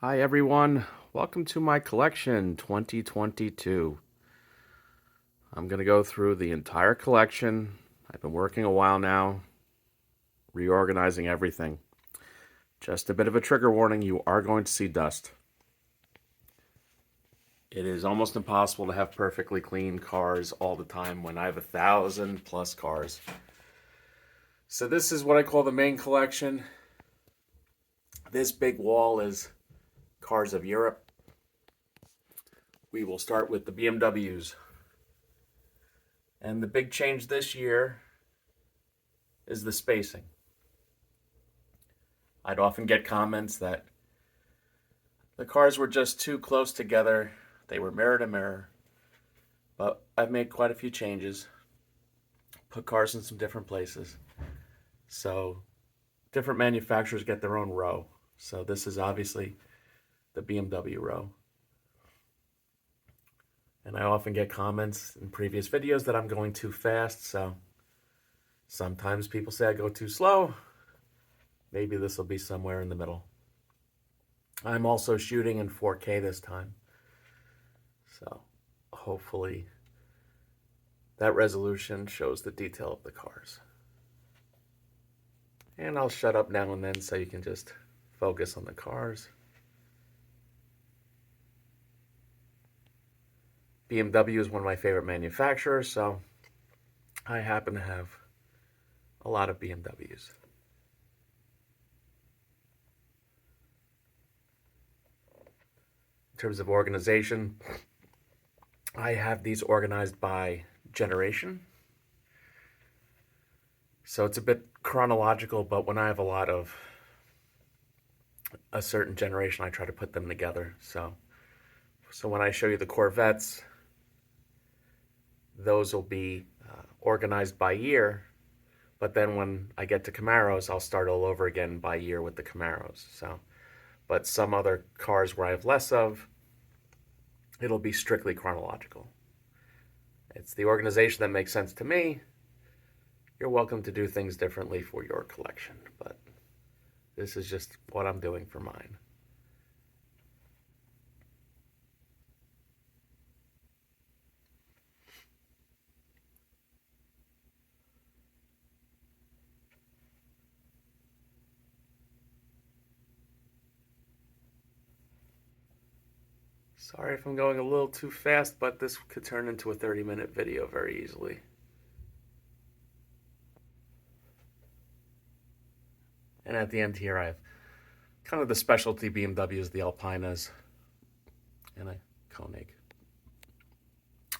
Hi everyone, welcome to my collection 2022. I'm going to go through the entire collection. I've been working a while now, reorganizing everything. Just a bit of a trigger warning, you are going to see dust. It is almost impossible to have perfectly clean cars all the time when I have 1,000+ cars. So this is what I call the main collection. This big wall is cars of Europe. We will start with the BMWs. And the big change this year is the spacing. I'd often get comments that the cars were just too close together. They were mirror to mirror. But I've made quite a few changes. Put cars in some different places. So different manufacturers get their own row. So this is obviously the BMW row. And I often get comments in previous videos that I'm going too fast. So sometimes people say I go too slow. Maybe this will be somewhere in the middle. I'm also shooting in 4K this time. So hopefully that resolution shows the detail of the cars. And I'll shut up now and then so you can just focus on the cars. BMW is one of my favorite manufacturers, so I happen to have a lot of BMWs. In terms of organization, I have these organized by generation. So it's a bit chronological, but when I have a lot of a certain generation, I try to put them together. So when I show you the Corvettes, those will be organized by year. But then when I get to Camaros, I'll start all over again by year with the Camaros. But some other cars where I have less of, it'll be strictly chronological. It's the organization that makes sense to me. You're welcome to do things differently for your collection, but this is just what I'm doing for mine. Sorry if I'm going a little too fast, but this could turn into a 30-minute video very easily. And at the end here, I have kind of the specialty BMWs, the Alpinas, and a Koenig.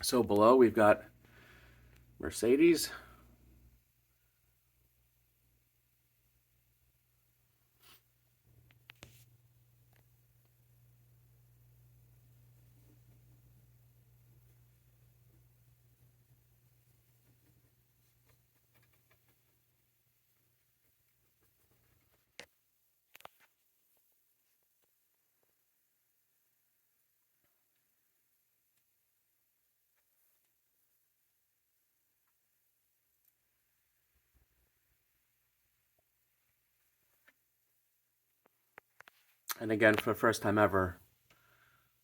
So below we've got Mercedes. And again, for the first time ever,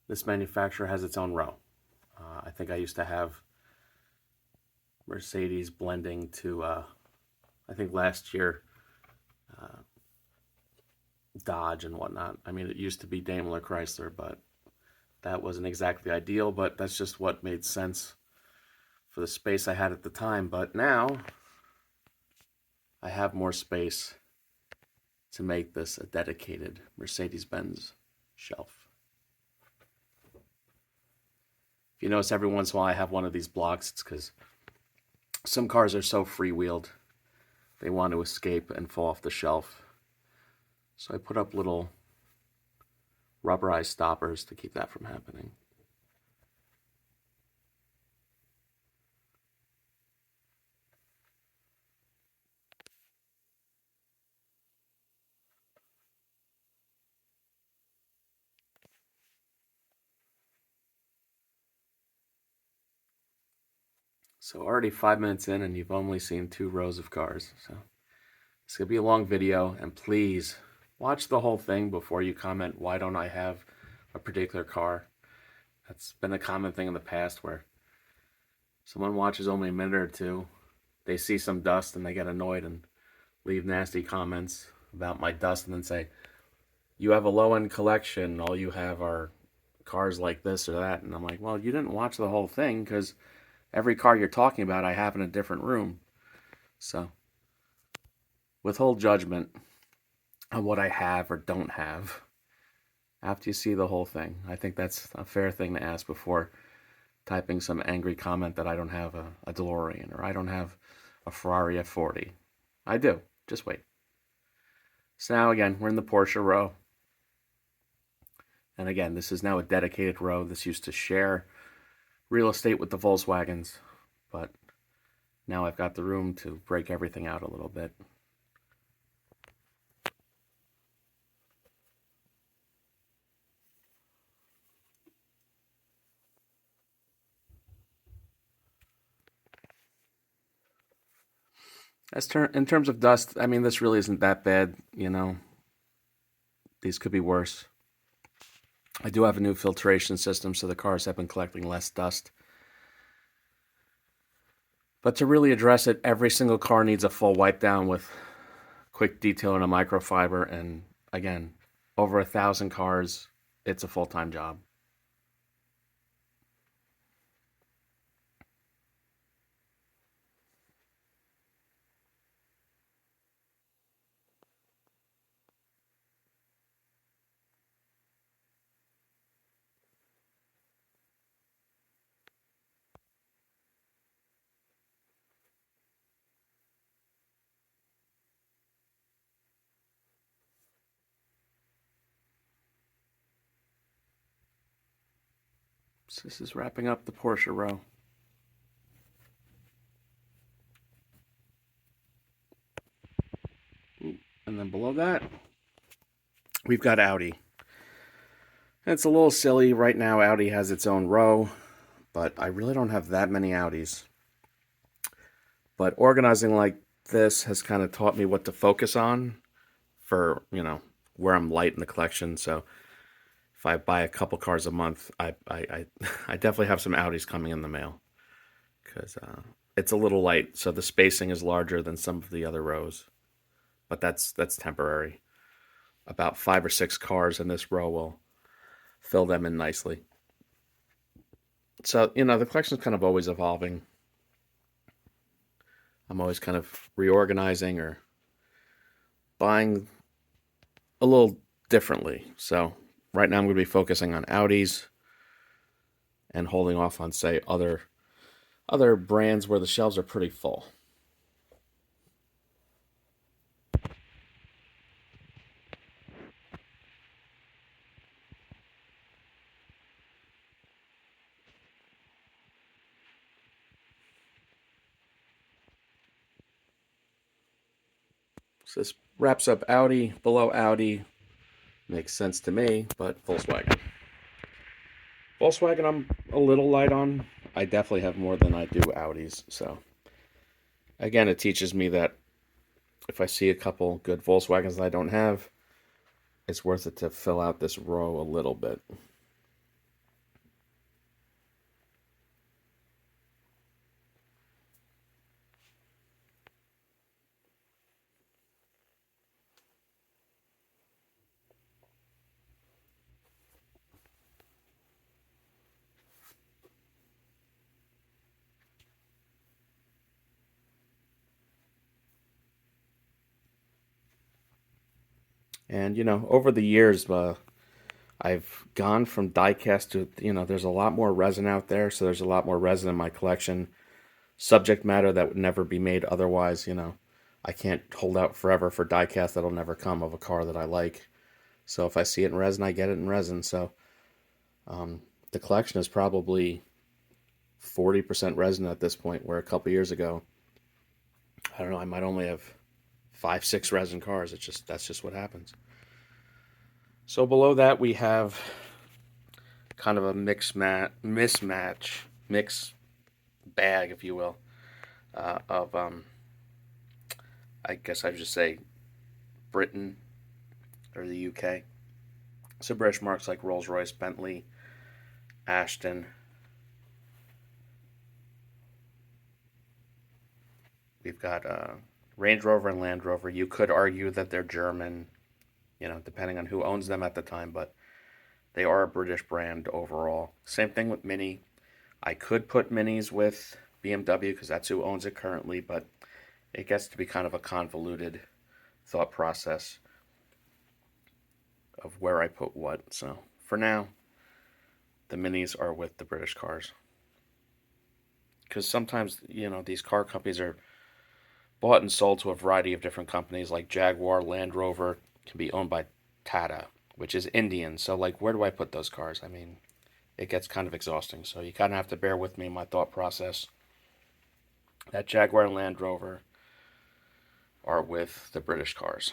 this manufacturer has its own row. I think I used to have Mercedes blending to, I think last year, Dodge and whatnot. I mean, it used to be Daimler Chrysler, but that wasn't exactly ideal, but that's just what made sense for the space I had at the time. But now I have more space to make this a dedicated Mercedes-Benz shelf. If you notice, every once in a while I have one of these blocks, it's because some cars are so freewheeled, they want to escape and fall off the shelf. So I put up little rubberized stoppers to keep that from happening. So already 5 minutes in and you've only seen 2 rows of cars. So it's going to be a long video, and please Watch the whole thing before you comment, why don't I have a particular car? That's been a common thing in the past where someone watches only a minute or two, they see some dust and they get annoyed and leave nasty comments about my dust and then say, you have a low-end collection, all you have are cars like this or that. And I'm like, well, you didn't watch the whole thing because every car you're talking about I have in a different room. So withhold judgment on what I have or don't have after you see the whole thing. I think that's a fair thing to ask before typing some angry comment that I don't have a DeLorean or I don't have a Ferrari F40. I do. Just wait. So now again, we're in the Porsche row. And again, this is now a dedicated row. This used to share real estate with the Volkswagens, but now I've got the room to break everything out a little bit. In terms of dust, I mean, this really isn't that bad, you know. These could be worse. I do have a new filtration system, so the cars have been collecting less dust. But to really address it, every single car needs a full wipe down with quick detail and a microfiber. And again, over 1,000 cars, it's a full-time job. So this is wrapping up the Porsche row. And then below that, we've got Audi. It's a little silly. Right now, Audi has its own row, but I really don't have that many Audis. But organizing like this has kind of taught me what to focus on for, you know, where I'm light in the collection. So if I buy a couple cars a month, I definitely have some Audis coming in the mail because it's a little light. So the spacing is larger than some of the other rows, but that's temporary. About 5 or 6 cars in this row will fill them in nicely. So, you know, the collection's kind of always evolving. I'm always kind of reorganizing or buying a little differently. So right now I'm going to be focusing on Audis and holding off on, say, other brands where the shelves are pretty full. So this wraps up Audi. Below Audi makes sense to me, but Volkswagen. Volkswagen I'm a little light on. I definitely have more than I do Audis. So again, it teaches me that if I see a couple good Volkswagens that I don't have, it's worth it to fill out this row a little bit. And, you know, over the years, I've gone from diecast to, you know, there's a lot more resin out there, so there's a lot more resin in my collection. Subject matter that would never be made otherwise, you know. I can't hold out forever for diecast that'll never come of a car that I like. So if I see it in resin, I get it in resin. So the collection is probably 40% resin at this point, where a couple years ago, I don't know, I might only have 5, 6 resin cars. That's just what happens. So below that we have kind of a mix bag, if you will, of I guess I would just say Britain or the UK. So British marques like Rolls-Royce, Bentley, Ashton. We've got Range Rover and Land Rover. You could argue that they're German, depending on who owns them at the time, but they are a British brand overall. Same thing with Mini. I could put Minis with BMW because that's who owns it currently, but it gets to be kind of a convoluted thought process of where I put what. So for now, the Minis are with the British cars. Because sometimes, these car companies are bought and sold to a variety of different companies, like Jaguar, Land Rover can be owned by Tata, which is Indian. So, like, where do I put those cars? I mean, it gets kind of exhausting. So you kind of have to bear with me in my thought process. That Jaguar and Land Rover are with the British cars.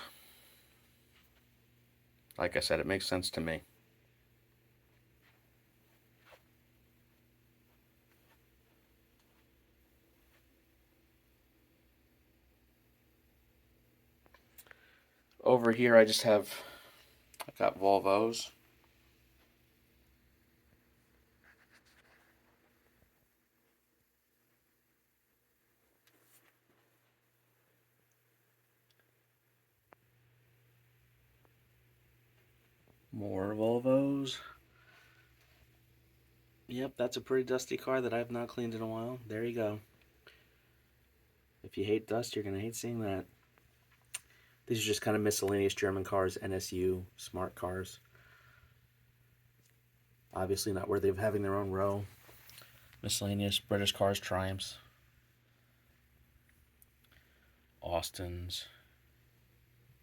Like I said, it makes sense to me. Over here, I got Volvos. More Volvos. Yep, that's a pretty dusty car that I have not cleaned in a while. There you go. If you hate dust, you're going to hate seeing that. These are just kind of miscellaneous German cars, NSU, smart cars. Obviously not worthy of having their own row. Miscellaneous British cars, Triumphs, Austins,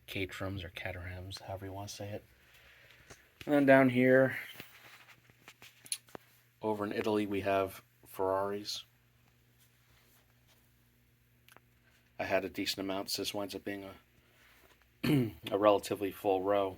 Caterhams or Caterhams, however you want to say it. And then down here, over in Italy, we have Ferraris. I had a decent amount, so this winds up being a relatively full row.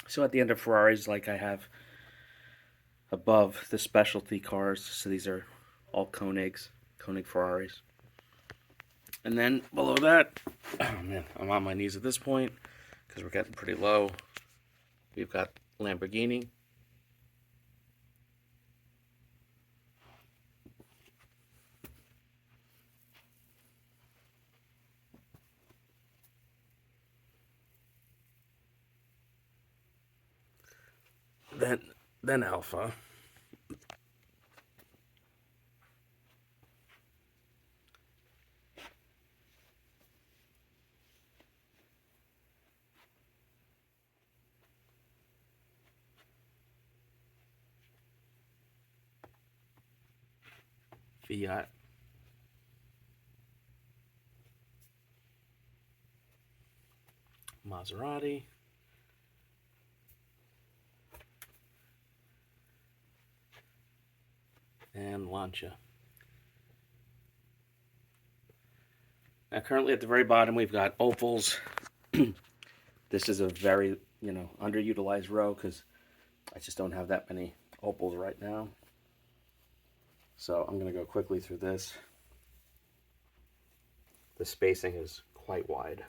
So at the end of Ferraris, like I have above the specialty cars, so these are all Koenig Ferraris. And then below that, oh man, I'm on my knees at this point because we're getting pretty low. We've got Lamborghini. Then Alfa. Fiat. Maserati. And Lancia. Now currently at the very bottom we've got Opels. This is a very, underutilized row because I just don't have that many Opels right now. So I'm going to go quickly through this. The spacing is quite wide.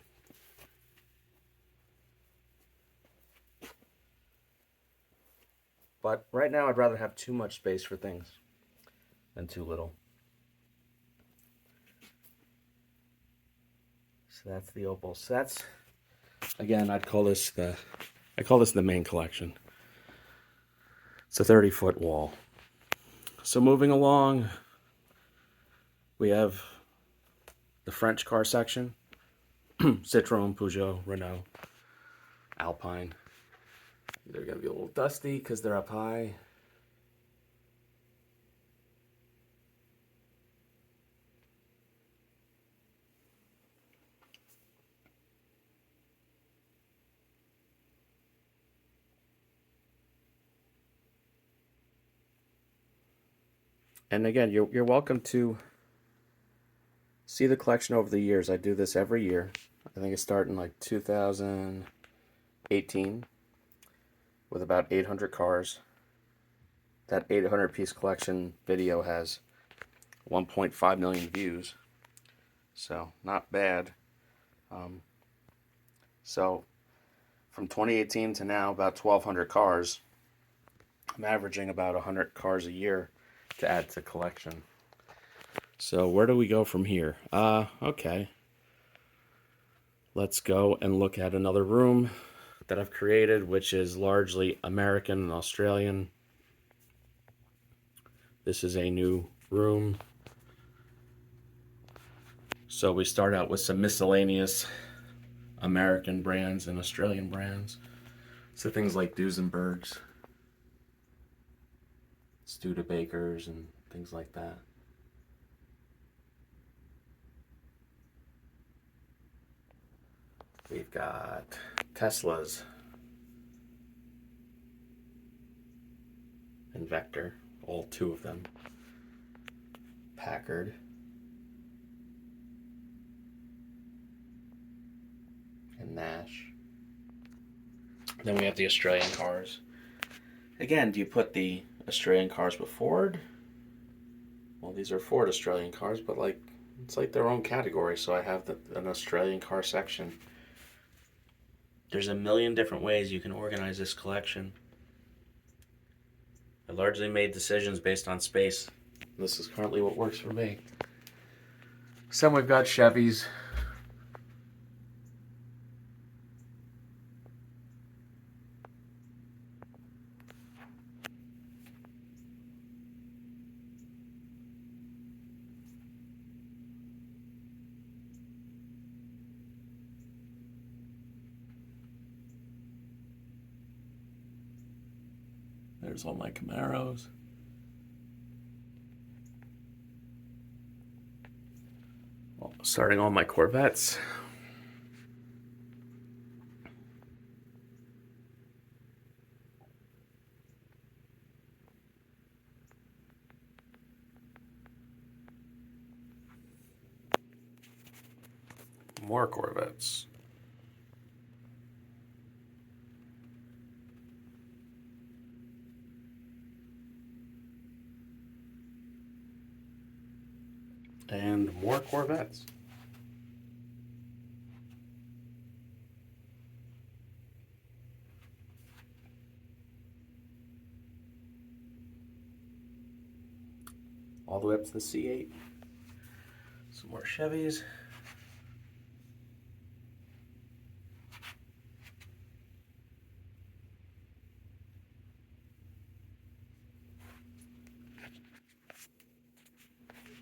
But right now I'd rather have too much space for things than too little. So that's the Opel. So that's, again, I call this the main collection. It's a 30-foot wall. So moving along, we have the French car section. Citroën, Peugeot, Renault, Alpine. They're going to be a little dusty because they're up high. And again, you're welcome to see the collection over the years. I do this every year. I think it started in like 2018 with about 800 cars. That 800 piece collection video has 1.5 million views. So not bad. So from 2018 to now, about 1,200 cars. I'm averaging about 100 cars a year to add to the collection. So where do we go from here? Okay. Let's go and look at another room that I've created, which is largely American and Australian. This is a new room. So we start out with some miscellaneous American brands and Australian brands. So things like Duesenbergs, Studebakers, and things like that. We've got Teslas and Vector, all two of them. Packard. And Nash. Then we have the Australian cars. Again, do you put the Australian cars with Ford? Well, these are Ford Australian cars, but like it's like their own category, so I have an Australian car section. There's a million different ways you can organize this collection. I largely made decisions based on space. This is currently what works for me. Some we've got Chevys. There's all my Camaros. Starting all my Corvettes. More Corvettes. And more Corvettes. All the way up to the C8. Some more Chevys.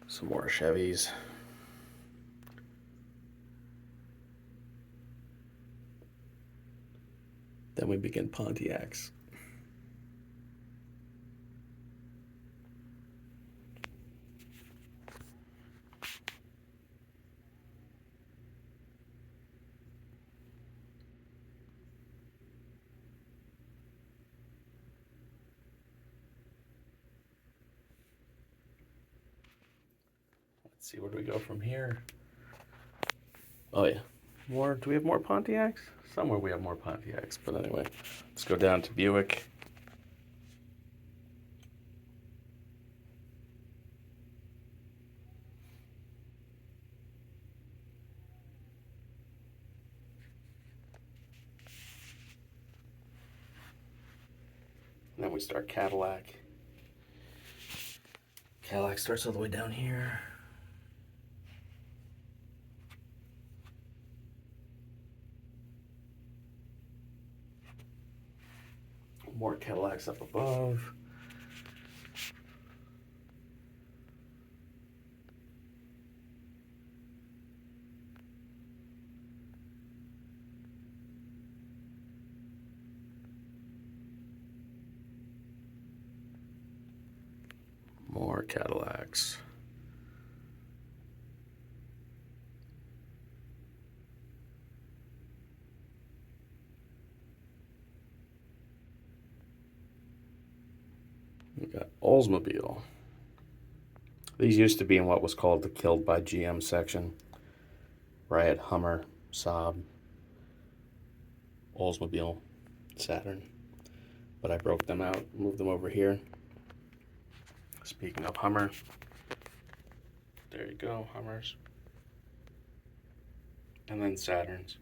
Some more Chevys. Then we begin Pontiacs. Let's see, where do we go from here? Oh yeah, more. Do we have more Pontiacs? Somewhere we have more Pontiacs, but anyway, let's go down to Buick. And then we start Cadillac. Cadillac starts all the way down here. More Cadillacs up above. Cadillacs. We got Oldsmobile. These used to be in what was called the Killed by GM section, where I had Hummer, Saab, Oldsmobile, Saturn. But I broke them out, moved them over here. Speaking of Hummer, there you go, Hummers. And then Saturns.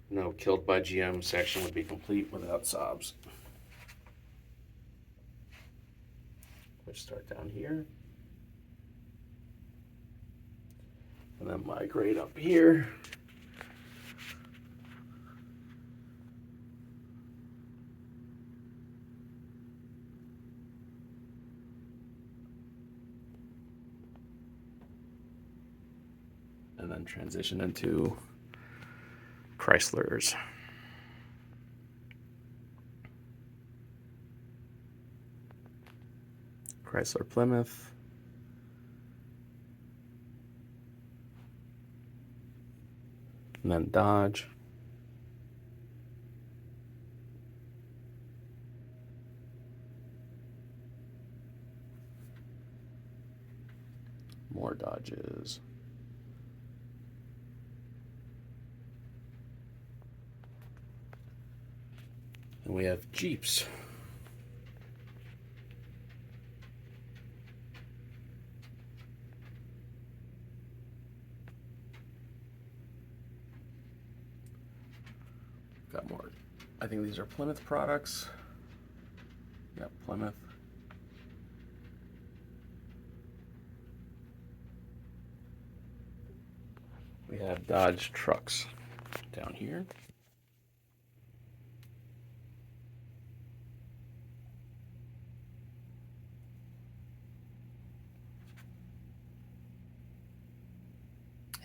No Killed by GM section would be complete without Saabs. Let's start down here. And then migrate up here. And then transition into Chryslers. Chrysler Plymouth. And then Dodge. More Dodges. And we have Jeeps. Got more. I think these are Plymouth products. Yep, Plymouth. We have Dodge trucks down here.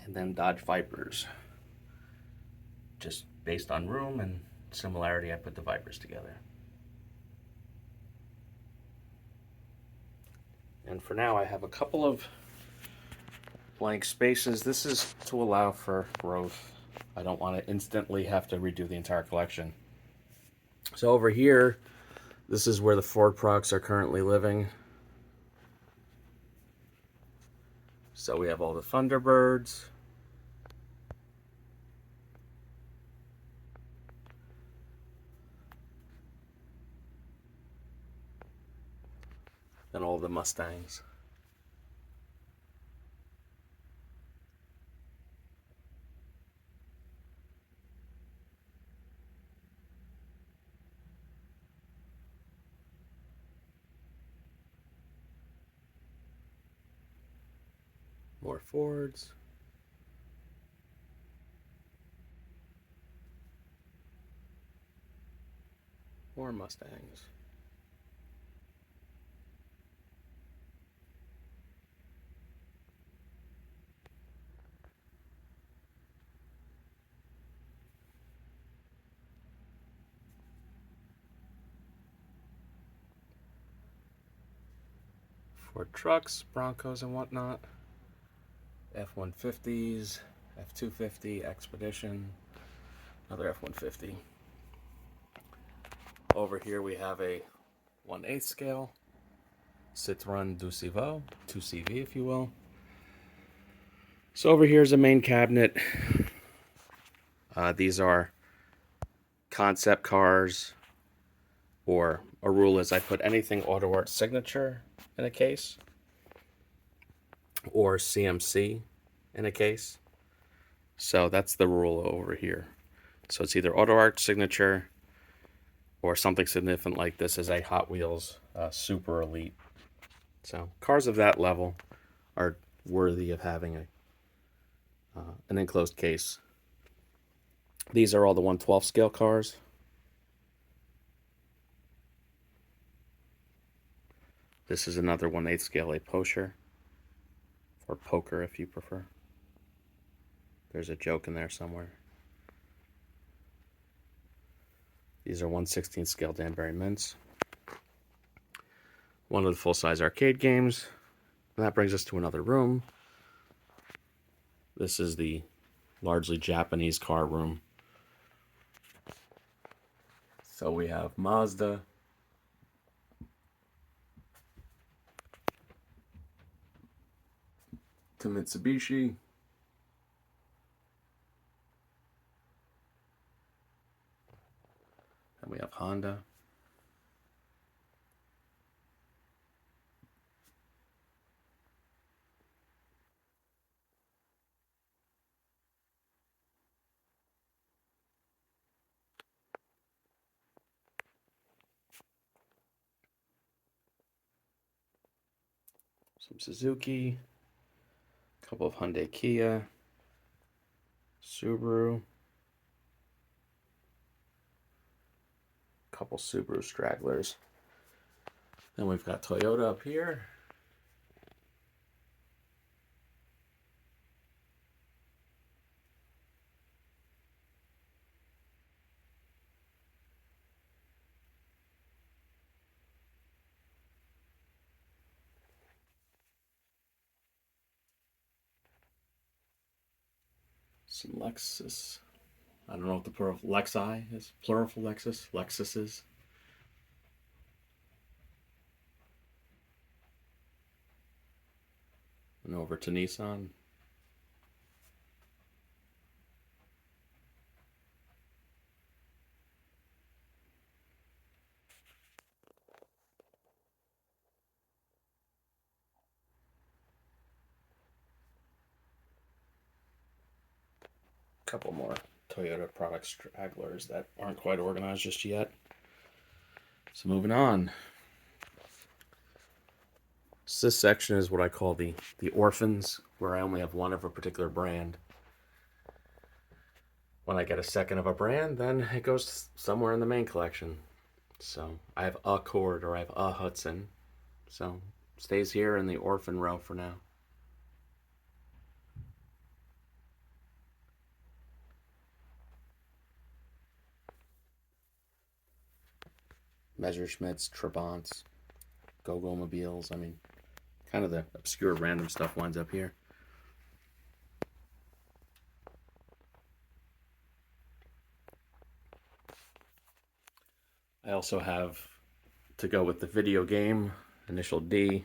And then Dodge Vipers. Just based on room and similarity, I put the Vipers together. And for now, I have a couple of blank spaces. This is to allow for growth. I don't want to instantly have to redo the entire collection. So over here, this is where the Ford products are currently living. So we have all the Thunderbirds. And all the Mustangs. More Fords. More Mustangs. Ford trucks, Broncos and whatnot. F-150s, F-250, Expedition, another F-150. Over here we have a 1/8 scale Citroën 2CV if you will. So over here is a main cabinet. These are concept cars, or a rule is I put anything AutoArt signature in a case, or CMC in a case. So that's the rule over here. So it's either AutoArt signature or something significant like this is a Hot Wheels Super Elite. So cars of that level are worthy of having an enclosed case. These are all the 1/12 scale cars. This is another 1/8 scale, a Porsche, or Poker if you prefer. There's a joke in there somewhere. These are 1/16 scale Danbury mints. One of the full-size arcade games. And that brings us to another room. This is the largely Japanese car room. So we have Mazda, to Mitsubishi, and we have Honda. Some Suzuki, a couple of Hyundai Kia, Subaru, a couple Subaru stragglers. Then we've got Toyota up here. Some Lexus. I don't know what the plural Lexi is. Plural for Lexus. Lexuses. And over to Nissan. Couple more Toyota product stragglers that aren't quite organized just yet. So moving on. So this section is what I call the Orphans, where I only have one of a particular brand. When I get a second of a brand, then it goes somewhere in the main collection. So I have a Accord or I have a Hudson. So it stays here in the orphan row for now. Messerschmitts, Trabants, Go-Go Mobiles. I mean, kind of the obscure random stuff winds up here. I also have, to go with the video game, initial D,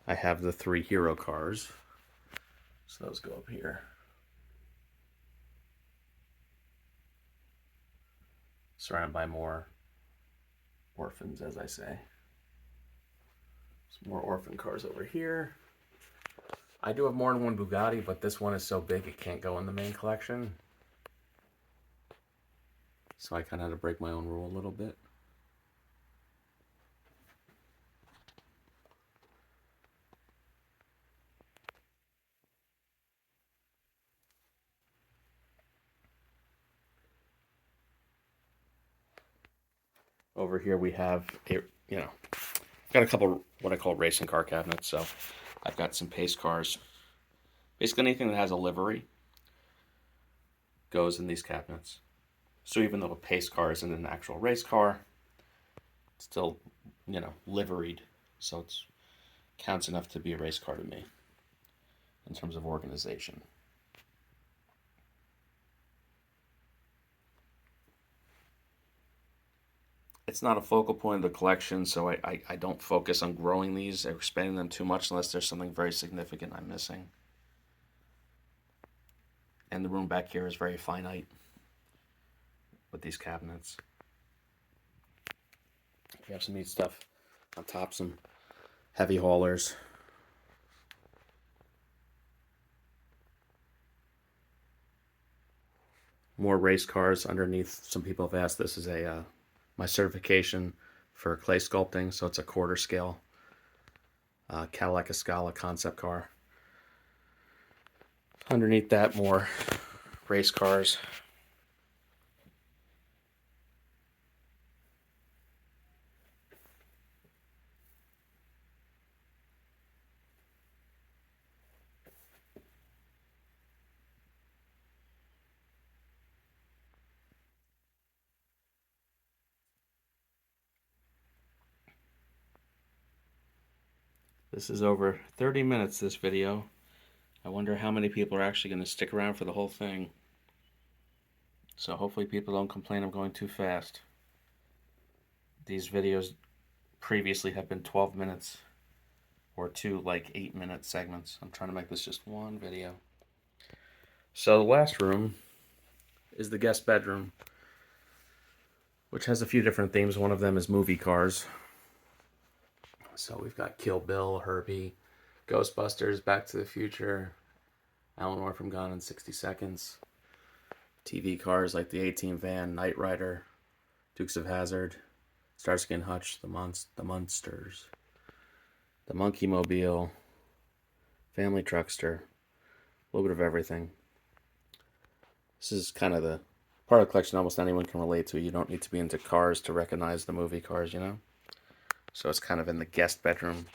I have the 3 hero cars. So those go up here. Surrounded by more orphans, as I say. Some more orphan cars over here. I do have more than one Bugatti, but this one is so big it can't go in the main collection. So I kind of had to break my own rule a little bit. Over here we have, got a couple what I call racing car cabinets. So I've got some pace cars. Basically anything that has a livery goes in these cabinets. So even though a pace car isn't an actual race car, it's still, liveried. So it counts enough to be a race car to me in terms of organization. It's not a focal point of the collection, so I don't focus on growing these or expanding them too much unless there's something very significant I'm missing. And the room back here is very finite with these cabinets. We have some neat stuff on top, some heavy haulers. More race cars underneath. Some people have asked, this is my certification for clay sculpting, so it's a quarter scale Cadillac Escala concept car. Underneath that, more race cars. This is over 30 minutes, this video. I wonder how many people are actually going to stick around for the whole thing. So hopefully people don't complain I'm going too fast. These videos previously have been 12 minutes or two like 8-minute segments. I'm trying to make this just one video. So the last room is the guest bedroom, which has a few different themes. One of them is movie cars. So we've got Kill Bill, Herbie, Ghostbusters, Back to the Future, Eleanor from Gone in 60 Seconds, TV cars like the A-Team van, Knight Rider, Dukes of Hazzard, Starsky and Hutch, the Munsters, the Monkey Mobile, Family Truckster, a little bit of everything. This is kind of the part of the collection almost anyone can relate to. You don't need to be into cars to recognize the movie cars, you know? So it's kind of in the guest bedroom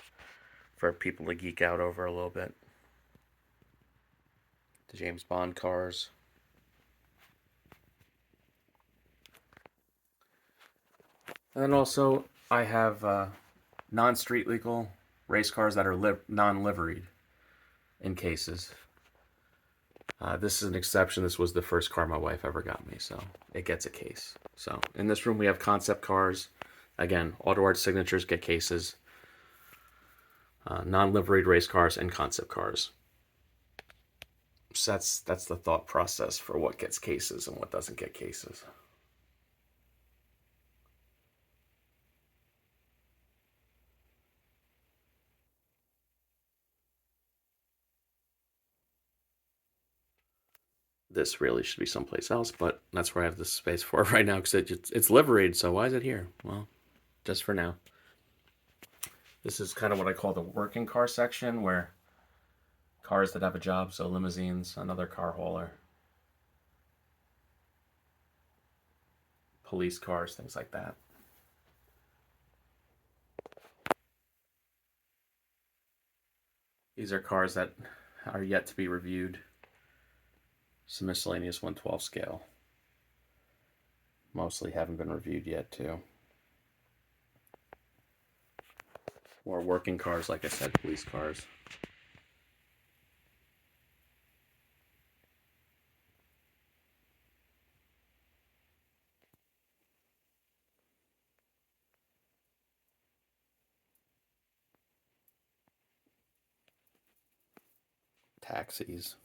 for people to geek out over a little bit. The James Bond cars. And then also I have non-street legal race cars that are non-liveried in cases. This is an exception. This was the first car my wife ever got me, so it gets a case. So in this room we have concept cars. Again, AutoArt signatures get cases. Non-liveried race cars and concept cars. So that's the thought process for what gets cases and what doesn't get cases. This really should be someplace else, but that's where I have the space for it right now because it's liveried, so why is it here? Well, just for now. This is kind of what I call the working car section, where cars that have a job, so limousines, another car hauler, police cars, things like that. These are cars that are yet to be reviewed. Some miscellaneous 112 scale. Mostly haven't been reviewed yet, too. More working cars, like I said, police cars. Taxis.